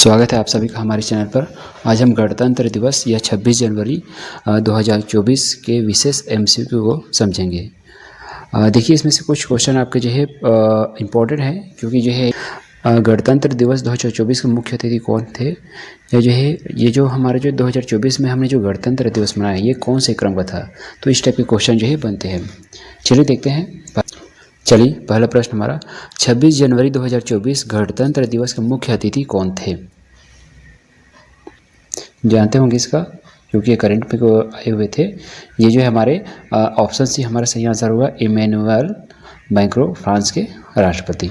स्वागत है आप सभी का हमारे चैनल पर। आज हम गणतंत्र दिवस या 26 जनवरी 2024 के विशेष एमसीक्यू को समझेंगे। देखिए, इसमें से कुछ क्वेश्चन आपके जो है इम्पोर्टेंट है, क्योंकि जो है गणतंत्र दिवस 2024 के मुख्य अतिथि कौन थे, या जो है ये जो हमारे जो 2024 में हमने जो गणतंत्र दिवस मनाया ये कौन से क्रम का था। तो इस टाइप के क्वेश्चन जो है बनते हैं। चलिए देखते हैं। चलिए, पहला प्रश्न हमारा, 26 जनवरी 2024 गणतंत्र दिवस के मुख्य अतिथि कौन थे? जानते होंगे इसका, क्योंकि ये करंट में आए हुए थे। ये जो है हमारे ऑप्शन सी हमारा सही आंसर होगा, इमैनुअल मैक्रों, फ्रांस के राष्ट्रपति।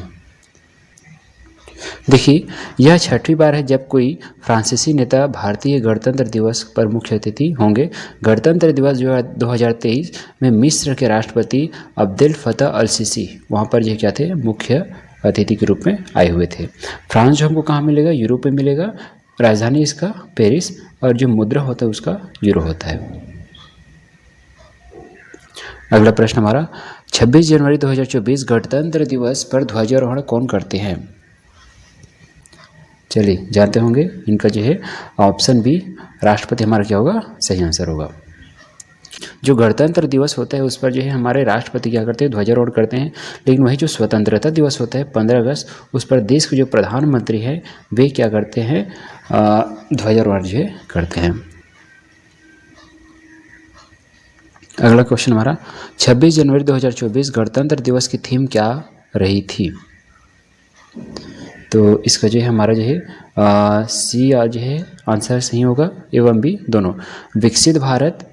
देखिए, यह छठी बार है जब कोई फ्रांसीसी नेता भारतीय गणतंत्र दिवस पर मुख्य अतिथि होंगे। गणतंत्र दिवस जो है 2023 में मिस्र के राष्ट्रपति अब्देल फतह अल सीसी वहाँ पर जो क्या थे, मुख्य अतिथि के रूप में आए हुए थे। फ्रांस जो हमको कहाँ मिलेगा, यूरोप में मिलेगा। राजधानी इसका पेरिस, और जो मुद्रा होता है उसका यूरो होता है। अगला प्रश्न हमारा, 26 जनवरी 2024 गणतंत्र दिवस पर ध्वजारोहण कौन करते हैं? चलिए जानते होंगे, इनका जो है ऑप्शन बी राष्ट्रपति हमारा क्या होगा, सही आंसर होगा। जो गणतंत्र दिवस होता है उस पर जो है हमारे राष्ट्रपति क्या करते हैं, ध्वजारोहण करते हैं। लेकिन वही जो स्वतंत्रता दिवस होता है 15 अगस्त, उस पर देश के जो प्रधानमंत्री हैं वे क्या करते हैं, ध्वजारोहण जो है करते हैं। अगला क्वेश्चन हमारा, 26 जनवरी 2024 गणतंत्र दिवस की थीम क्या रही थी? तो इसका जो है हमारा जो है सी जो है आंसर सही होगा, एवं बी दोनों। विकसित भारत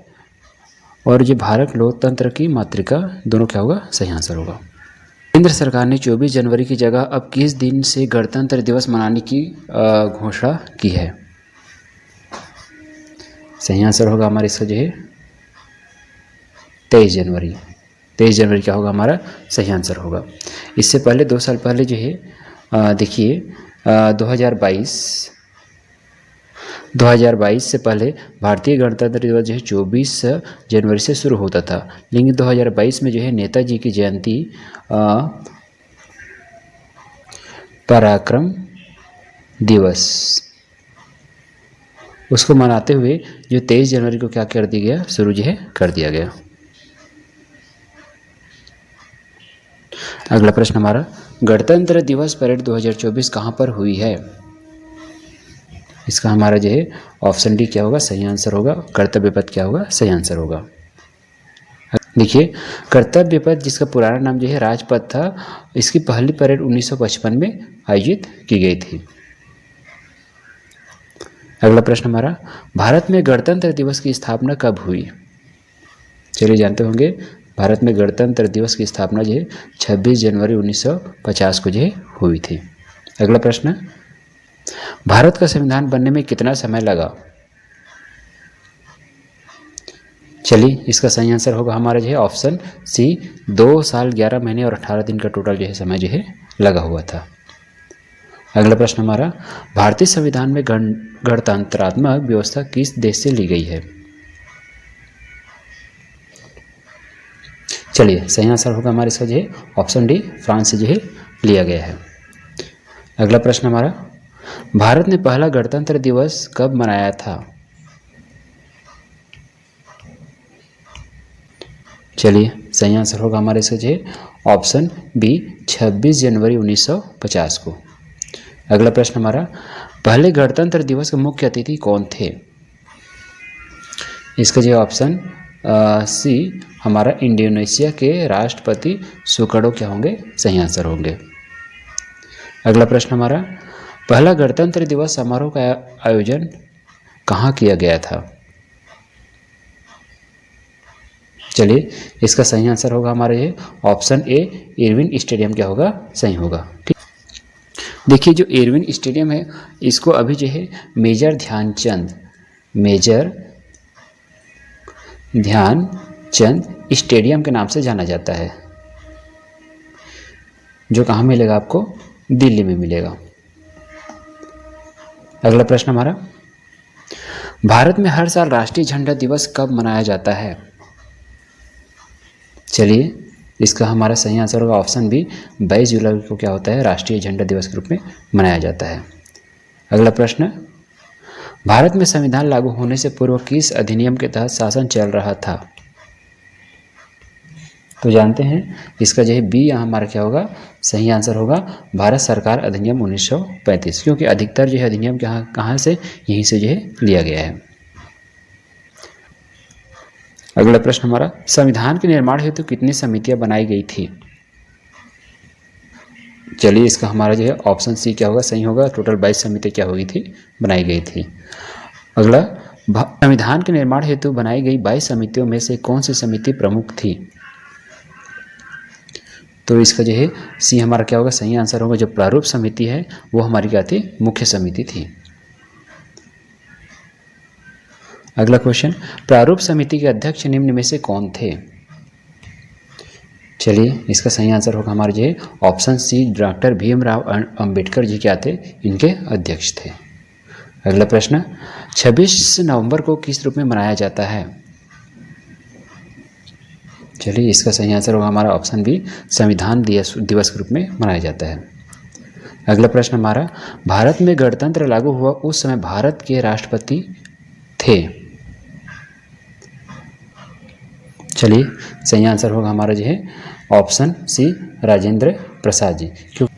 और जो भारत लोकतंत्र की मातृका, दोनों क्या होगा, सही आंसर होगा। केंद्र सरकार ने 24 जनवरी की जगह अब किस दिन से गणतंत्र दिवस मनाने की घोषणा की है? सही आंसर होगा हमारा इसका जो है 23 जनवरी। 23 जनवरी क्या होगा हमारा, सही आंसर होगा। इससे पहले 2 साल पहले जो है देखिए 2022 से पहले भारतीय गणतंत्र दिवस जो है 24 जनवरी से शुरू होता था। लेकिन 2022 में जो है नेताजी की जयंती पराक्रम दिवस उसको मनाते हुए जो 23 जनवरी को क्या कर दिया गया, शुरू जो है कर दिया गया। अगला प्रश्न हमारा, गणतंत्र दिवस परेड 2024 कहाँ पर हुई है? इसका हमारा जो है ऑप्शन डी क्या होगा, सही आंसर होगा। कर्तव्य पथ क्या होगा, सही आंसर होगा। देखिए, कर्तव्य पथ जिसका पुराना नाम जो है राजपथ था, इसकी पहली परेड 1955 में आयोजित की गई थी। अगला प्रश्न हमारा, भारत में गणतंत्र दिवस की स्थापना कब हुई? चलिए जानते होंगे, भारत में गणतंत्र दिवस की स्थापना जो है 26 जनवरी 1950 को जो है हुई थी। अगला प्रश्न, भारत का संविधान बनने में कितना समय लगा? चलिए, इसका सही आंसर होगा हमारा जो है ऑप्शन सी, 2 साल 11 महीने और 18 दिन का टोटल जो है समय जो है लगा हुआ था। अगला प्रश्न हमारा, भारतीय संविधान में गणतंत्रात्मक व्यवस्था किस देश से ली गई है? चलिए, सही आंसर होगा हमारे इसका जो है ऑप्शन डी, फ्रांस से जो है लिया गया है। अगला प्रश्न हमारा, भारत ने पहला गणतंत्र दिवस कब मनाया था? चलिए, सही आंसर होगा हमारे इसका जो है ऑप्शन बी, 26 जनवरी 1950 को। अगला प्रश्न हमारा, पहले गणतंत्र दिवस के मुख्य अतिथि कौन थे? इसका जो ऑप्शन सी हमारा इंडोनेशिया के राष्ट्रपति सुकर्णो क्या होंगे, सही आंसर होंगे। अगला प्रश्न हमारा, पहला गणतंत्र दिवस समारोह का आयोजन कहाँ किया गया था? चलिए, इसका सही आंसर होगा हमारे ये ऑप्शन ए, इरविन स्टेडियम क्या होगा, सही होगा। ठीक, देखिए जो इरविन स्टेडियम है इसको अभी जो है मेजर ध्यानचंद स्टेडियम के नाम से जाना जाता है, जो कहाँ मिलेगा आपको, दिल्ली में मिलेगा। अगला प्रश्न हमारा, भारत में हर साल राष्ट्रीय झंडा दिवस कब मनाया जाता है? चलिए, इसका हमारा सही आंसर होगा ऑप्शन बी, 22 जुलाई को क्या होता है, राष्ट्रीय झंडा दिवस के रूप में मनाया जाता है। अगला प्रश्न, भारत में संविधान लागू होने से पूर्व किस अधिनियम के तहत शासन चल रहा था? तो जानते हैं इसका जो है बी यहाँ हमारा क्या होगा, सही आंसर होगा भारत सरकार अधिनियम 1935, क्योंकि अधिकतर जो है अधिनियम कहाँ से, यहीं से जो है लिया गया है। अगला प्रश्न हमारा, संविधान के निर्माण हेतु कितनी समितियां बनाई गई थी? चलिए इसका हमारा जो है ऑप्शन सी क्या होगा, सही होगा, टोटल 22 समितियां क्या हुई थी, बनाई गई थी। अगला, संविधान के निर्माण हेतु बनाई गई 22 समितियों में से कौन सी समिति प्रमुख थी? तो इसका जो है सी हमारा क्या होगा, सही आंसर होगा, जो प्रारूप समिति है वो हमारी क्या थी, मुख्य समिति थी। अगला क्वेश्चन, प्रारूप समिति के अध्यक्ष निम्न में से कौन थे? चलिए इसका सही आंसर होगा हमारे जो है option C, doctor Bhimrao Ambedkar ji क्या थे, इनके अध्यक्ष थे। अगला प्रश्न, 26 नवंबर को किस रूप में मनाया जाता है? चलिए इसका सही आंसर होगा हमारा ऑप्शन बी, संविधान दिवस के रूप में मनाया जाता है। अगला प्रश्न हमारा, भारत में गणतंत्र लागू हुआ उस समय भारत के राष्ट्रपति थे? चलिए सही आंसर होगा हमारा जो है ऑप्शन सी, राजेंद्र प्रसाद जी। क्यों,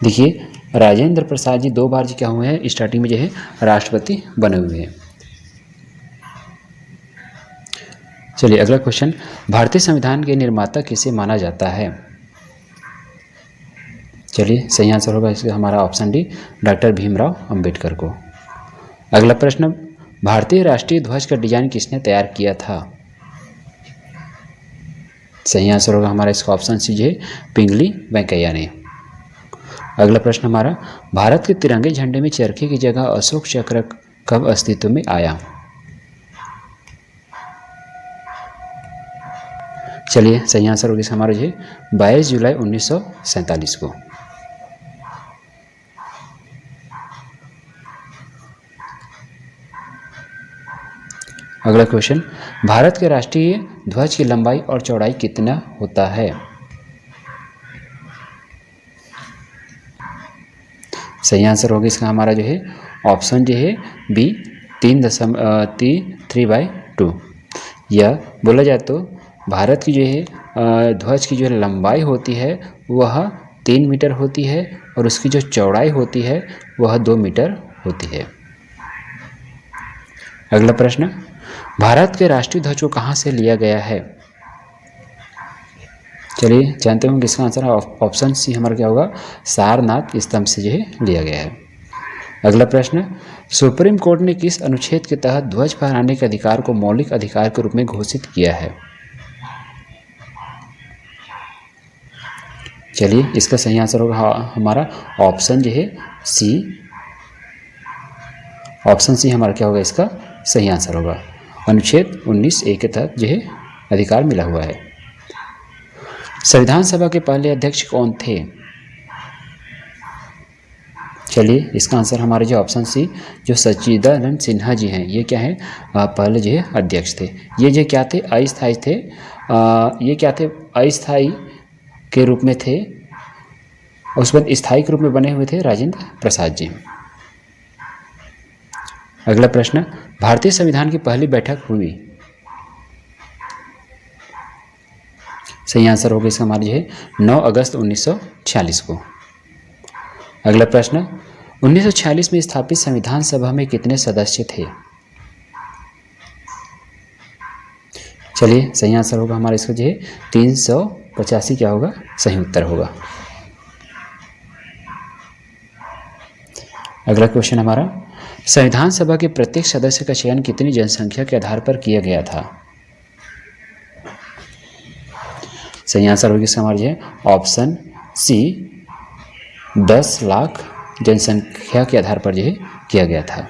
देखिए राजेंद्र प्रसाद जी 2 बार जी क्या हुए हैं, स्टार्टिंग में जो है राष्ट्रपति बने हुए हैं। चलिए अगला क्वेश्चन, भारतीय संविधान के निर्माता किसे माना जाता है? चलिए सही आंसर होगा इसका हमारा option D, doctor Bhimrao Ambedkar को। अगला प्रश्न, भारतीय राष्ट्रीय ध्वज का डिजाइन किसने तैयार किया था? सही आंसर होगा हमारा इसका ऑप्शन सी जो है पिंगली वेंकैया ने। अगला प्रश्न हमारा, भारत के तिरंगे झंडे में चरखे की जगह अशोक चक्र कब अस्तित्व में आया? चलिए सही आंसर होगा इसका हमारा जो है 22 जुलाई 1947 को। अगला क्वेश्चन, भारत के राष्ट्रीय ध्वज की लंबाई और चौड़ाई कितना होता है? सही आंसर होगा इसका हमारा जो है ऑप्शन जो है बी, 3/2। या बोला जाए तो भारत की जो है ध्वज की जो लंबाई होती है वह 3 मीटर होती है और उसकी जो चौड़ाई होती है वह 2 मीटर होती है। अगला प्रश्न, भारत के राष्ट्रीय ध्वज को कहाँ से लिया गया है? चलिए जानते होंगे इसका आंसर ऑप्शन सी हमारा क्या होगा, सारनाथ स्तंभ से जो है लिया गया है। अगला प्रश्न, सुप्रीम कोर्ट ने किस अनुच्छेद के तहत ध्वज फहराने के अधिकार को मौलिक अधिकार के रूप में घोषित किया है? चलिए इसका सही आंसर होगा हमारा ऑप्शन जो है सी, ऑप्शन सी हमारा क्या होगा इसका सही आंसर होगा, अनुच्छेद 19A के तहत जो है अधिकार मिला हुआ है। संविधान सभा के पहले अध्यक्ष कौन थे? चलिए इसका आंसर हमारे जो ऑप्शन सी, जो सच्चिदानंद सिन्हा जी हैं, ये क्या है पहले जो है अध्यक्ष थे। ये जो क्या थे, अस्थायी थे, ये क्या थे, अस्थायी के रूप में थे, उसके बाद स्थायी के रूप में बने हुए थे राजेंद्र प्रसाद जी। अगला प्रश्न, भारतीय संविधान की पहली बैठक हुई? सही आंसर होगा इसका हमारा जो है 9 अगस्त 1946 को। अगला प्रश्न, 1946 में स्थापित संविधान सभा में कितने सदस्य थे? चलिए सही आंसर होगा हमारा इसका जो है 385 क्या होगा, सही उत्तर होगा। अगला क्वेश्चन हमारा, संविधान सभा के प्रत्येक सदस्य का चयन कितनी जनसंख्या के आधार पर किया गया था? सही आंसर होगी इसका हमारा जो है ऑप्शन सी, 10 लाख जनसंख्या के आधार पर जो है किया गया था।